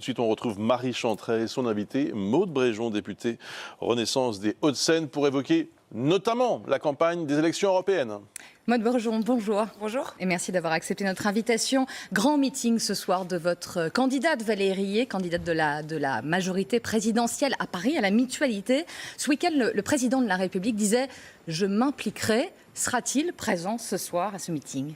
Ensuite, on retrouve Marie Chantrey et son invité, Maude Bréjon, députée Renaissance des Hauts-de-Seine, pour évoquer notamment la campagne des élections européennes. Maude Bréjon, bonjour. Bonjour. Et merci d'avoir accepté notre invitation. Grand meeting ce soir de votre candidate Valérie Reyet, candidate de la majorité présidentielle à Paris, à la Mutualité. Ce week-end, le président de la République disait « Je m'impliquerai ». Sera-t-il présent ce soir à ce meeting?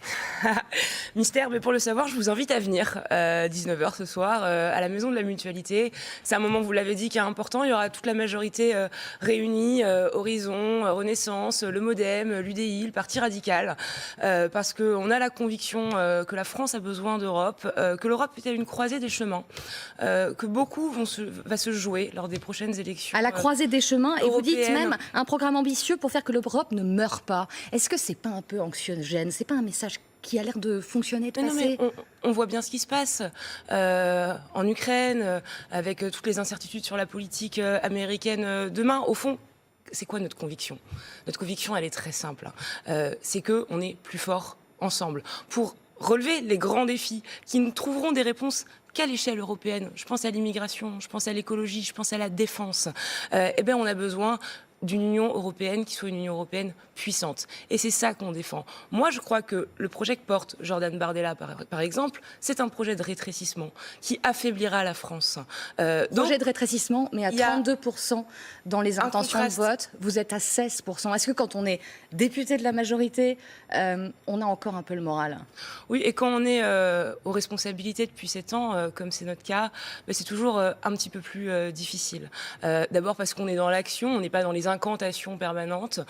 Mystère, mais pour le savoir, je vous invite à venir 19h ce soir à la Maison de la Mutualité. C'est un moment, vous l'avez dit, qui est important. Il y aura toute la majorité réunie, Horizon, Renaissance, le MoDem, l'UDI, le Parti radical, parce qu'on a la conviction que la France a besoin d'Europe, que l'Europe est à une croisée des chemins, que beaucoup va se jouer lors des prochaines élections. À la croisée des chemins, et vous dites européennes. même un programme ambitieux pour faire que l'Europe ne meure pas. Est-ce que c'est pas un peu anxiogène? C'est pas un message qui a l'air de fonctionner, de Mais passer? non, mais on voit bien ce qui se passe en Ukraine, avec toutes les incertitudes sur la politique américaine demain. Au fond, c'est quoi notre conviction? Notre conviction, elle est très simple. C'est qu'on est plus fort ensemble pour relever les grands défis qui ne trouveront des réponses qu'à l'échelle européenne. Je pense à l'immigration, je pense à l'écologie, je pense à la défense. Eh bien, on a besoin d'une Union européenne qui soit une Union européenne puissante. Et c'est ça qu'on défend. Moi, je crois que le projet que porte Jordan Bardella, par exemple, c'est un projet de rétrécissement qui affaiblira la France. Projet de rétrécissement, mais à 32% dans les intentions de vote. Vous êtes à 16%. Est-ce que quand on est député de la majorité, on a encore un peu le moral? Oui, et quand on est aux responsabilités depuis 7 ans, comme c'est notre cas, c'est toujours un petit peu plus difficile. D'abord parce qu'on est dans l'action, on n'est pas dans les incantations permanentes,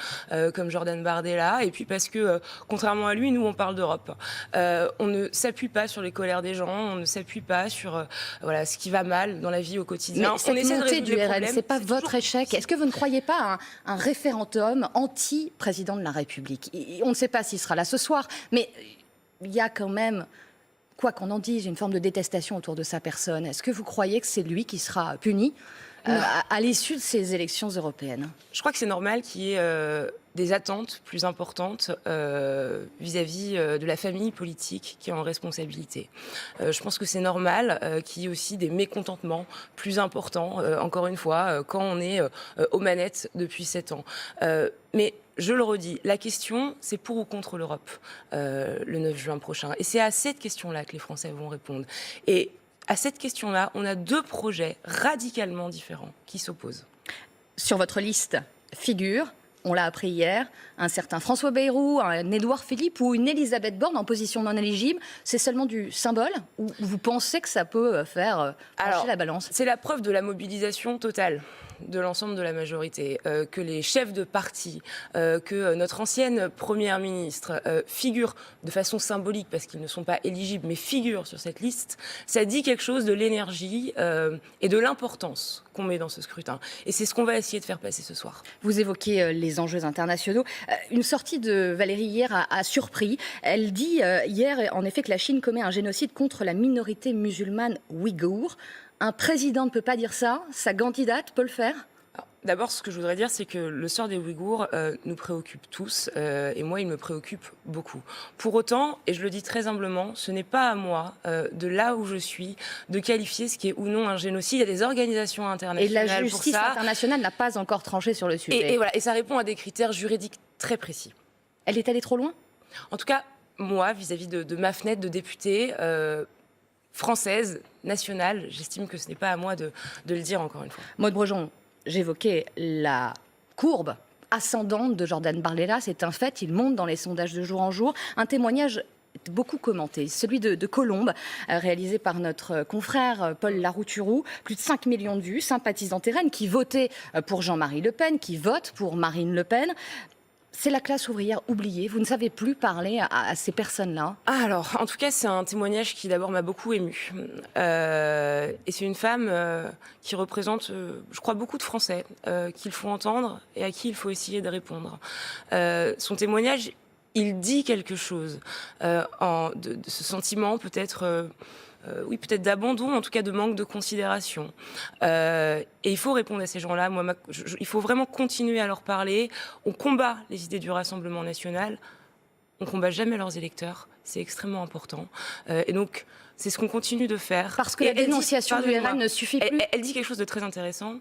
comme Jordan Bardella, et puis parce que, contrairement à lui, nous, on parle d'Europe. On ne s'appuie pas sur les colères des gens, on ne s'appuie pas sur voilà, ce qui va mal dans la vie au quotidien. Mais cette montée du RN, c'est pas votre échec. Est-ce que vous ne croyez pas à un référendum anti-président de la République? On ne sait pas s'il sera là ce soir, mais il y a quand même, quoi qu'on en dise, une forme de détestation autour de sa personne. Est-ce que vous croyez que c'est lui qui sera puni à l'issue de ces élections européennes? Je crois que c'est normal qu'il y ait des attentes plus importantes vis-à-vis de la famille politique qui est en responsabilité. Je pense que c'est normal qu'il y ait aussi des mécontentements plus importants, encore une fois, quand on est aux manettes depuis 7 ans. Mais je le redis, la question, c'est pour ou contre l'Europe le 9 juin prochain. Et c'est à cette question-là que les Français vont répondre. Et à cette question-là, on a 2 projets radicalement différents qui s'opposent. Sur votre liste figure, on l'a appris hier, un certain François Bayrou, un Édouard Philippe ou une Elisabeth Borne en position non éligible. C'est seulement du symbole ou vous pensez que ça peut faire pencher la balance? C'est la preuve de la mobilisation totale de l'ensemble de la majorité, que les chefs de parti, que notre ancienne première ministre figure de façon symbolique, parce qu'ils ne sont pas éligibles, mais figurent sur cette liste, ça dit quelque chose de l'énergie et de l'importance qu'on met dans ce scrutin. Et c'est ce qu'on va essayer de faire passer ce soir. Vous évoquez les enjeux internationaux. Une sortie de Valérie hier a surpris. Elle dit hier, en effet, que la Chine commet un génocide contre la minorité musulmane ouïghour. Un président ne peut pas dire ça? Sa candidate peut le faire? D'abord, ce que je voudrais dire, c'est que le sort des Ouïghours nous préoccupe tous, et moi, il me préoccupe beaucoup. Pour autant, et je le dis très humblement, ce n'est pas à moi, de là où je suis, de qualifier ce qui est ou non un génocide. Il y a des organisations internationales pour ça. Et la justice internationale n'a pas encore tranché sur le sujet. Et voilà, et ça répond à des critères juridiques très précis. Elle est allée trop loin? En tout cas, moi, vis-à-vis de ma fenêtre de députée française, nationale, j'estime que ce n'est pas à moi de le dire encore une fois. Maude Bréjon, j'évoquais la courbe ascendante de Jordan Bardella, c'est un fait, il monte dans les sondages de jour en jour. Un témoignage beaucoup commenté, celui de Colombe, réalisé par notre confrère Paul Larouturou. Plus de 5 millions de vues, sympathisants RN qui votaient pour Jean-Marie Le Pen, qui votent pour Marine Le Pen. C'est la classe ouvrière oubliée. Vous ne savez plus parler à ces personnes-là? Alors, en tout cas, c'est un témoignage qui d'abord m'a beaucoup émue. Et c'est une femme qui représente, je crois, beaucoup de Français qu'il faut entendre et à qui il faut essayer de répondre. Son témoignage, il dit quelque chose de ce sentiment peut-être... oui, peut-être d'abandon, en tout cas de manque de considération. Et il faut répondre à ces gens-là. Il faut vraiment continuer à leur parler. On combat les idées du Rassemblement national on combat jamais leurs électeurs, c'est extrêmement important. Et donc, c'est ce qu'on continue de faire. Parce que Et la elle dit- dénonciation du pardonnez-moi, RN ne suffit plus. elle dit quelque chose de très intéressant.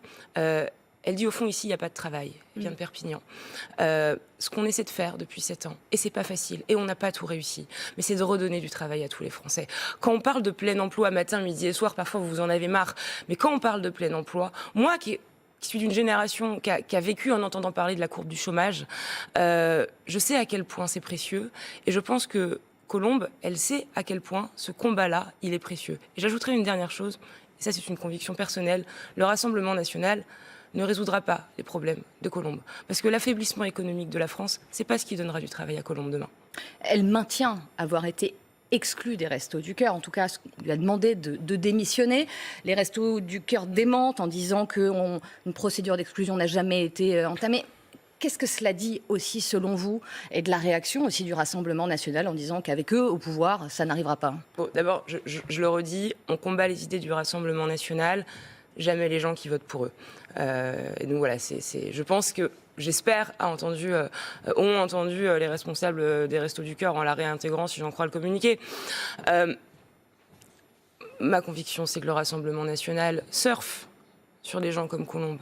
Elle dit au fond, ici, il n'y a pas de travail. Elle vient de Perpignan. Ce qu'on essaie de faire depuis 7 ans, et c'est pas facile, et on n'a pas tout réussi, mais c'est de redonner du travail à tous les Français. Quand on parle de plein emploi matin, midi et soir, parfois vous vous en avez marre, mais quand on parle de plein emploi, moi qui suis d'une génération qui a vécu en entendant parler de la courbe du chômage, je sais à quel point c'est précieux, et je pense que Colombe, elle sait à quel point ce combat-là, il est précieux. Et j'ajouterai une dernière chose, et ça c'est une conviction personnelle, le Rassemblement national ne résoudra pas les problèmes de Colombe. Parce que l'affaiblissement économique de la France, c'est pas ce qui donnera du travail à Colombe demain. Elle maintient avoir été exclue des Restos du Cœur. En tout cas, on lui a demandé de démissionner. Les Restos du Cœur démentent en disant qu'une procédure d'exclusion n'a jamais été entamée. Qu'est-ce que cela dit aussi, selon vous, et de la réaction aussi du Rassemblement national en disant qu'avec eux au pouvoir, ça n'arrivera pas? Bon, d'abord, je le redis, on combat les idées du Rassemblement national, jamais les gens qui votent pour eux. Et donc voilà, je pense que, j'espère, ont entendu les responsables des Restos du Cœur en la réintégrant, si j'en crois le communiqué. Ma conviction, c'est que le Rassemblement national surfe sur des gens comme Colombe,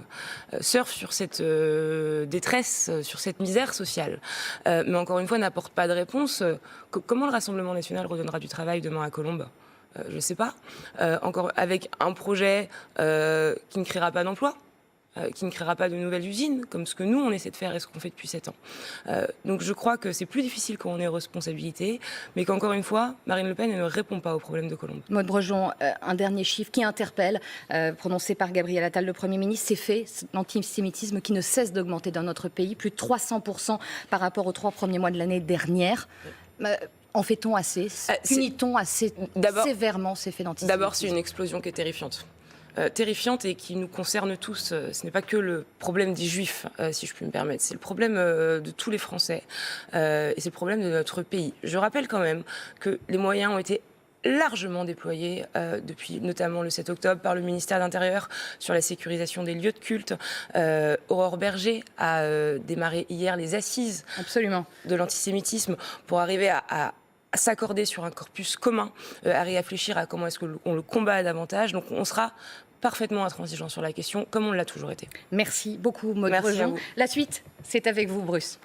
surfe sur cette détresse, sur cette misère sociale. Mais encore une fois, n'apporte pas de réponse. Comment le Rassemblement national redonnera du travail demain à Colombe ? Je ne sais pas. Encore avec un projet qui ne créera pas d'emploi, qui ne créera pas de nouvelles usines, comme ce que nous, on essaie de faire et ce qu'on fait depuis 7 ans. Donc je crois que c'est plus difficile quand on est responsabilité, mais qu'encore une fois, Marine Le Pen elle ne répond pas aux problèmes de Colombe. Maude Brejon, un dernier chiffre qui interpelle, prononcé par Gabriel Attal, le Premier ministre, c'est fait, l'antisémitisme qui ne cesse d'augmenter dans notre pays, plus de 300% par rapport aux 3 premiers mois de l'année dernière. En fait-on assez? Punit-on assez sévèrement ces faits d'antisémitisme? D'abord, c'est une explosion qui est terrifiante. Terrifiante et qui nous concerne tous. Ce n'est pas que le problème des Juifs, si je puis me permettre. C'est le problème de tous les Français. Et c'est le problème de notre pays. Je rappelle quand même que les moyens ont été largement déployés depuis notamment le 7 octobre par le ministère de l'Intérieur sur la sécurisation des lieux de culte. Aurore Berger a démarré hier les assises de l'antisémitisme pour arriver à s'accorder sur un corpus commun, à réfléchir à comment est-ce qu'on le combat davantage. Donc on sera parfaitement intransigeant sur la question, comme on l'a toujours été. Merci beaucoup, Maude Brejon. La suite, c'est avec vous, Bruce.